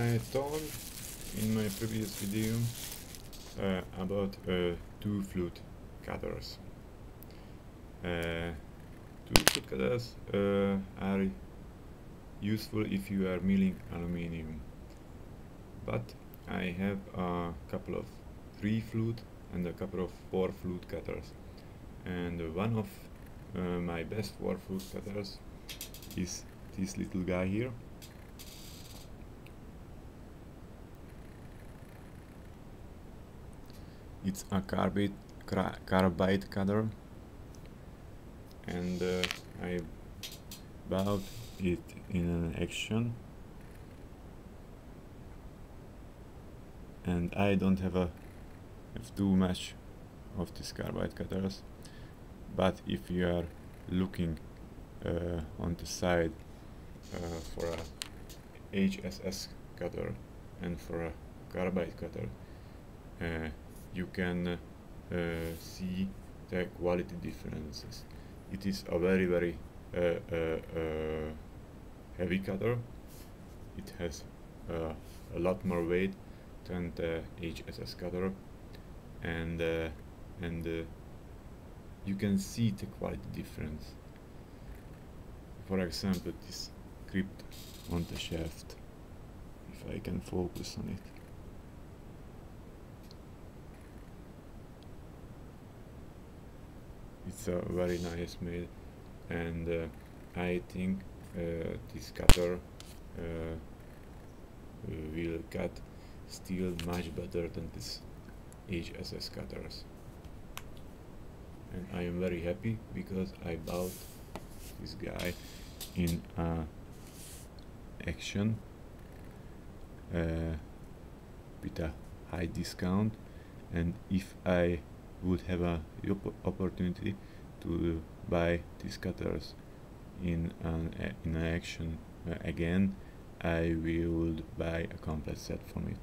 I told in my previous video about two flute cutters. Two flute cutters are useful if you are milling aluminium, but I have a couple of 3 flute and a couple of 4 flute cutters, and one of my best 4 flute cutters is this little guy here. It's a carbide cutter, and I bought it in an action, and I don't have too much of these carbide cutters, but if you are looking on the side for a HSS cutter and for a carbide cutter, you can see the quality differences. It is a very heavy cutter. It has a lot more weight than the HSS cutter, and you can see the quality difference. For example, this grip on the shaft, if I can focus on it. It's a very nice made, and I think this cutter will cut steel much better than this HSS cutters, and I am very happy because I bought this guy in action with a high discount, and if I would have a opportunity to buy these cutters in an action again, I will buy a complete set from it.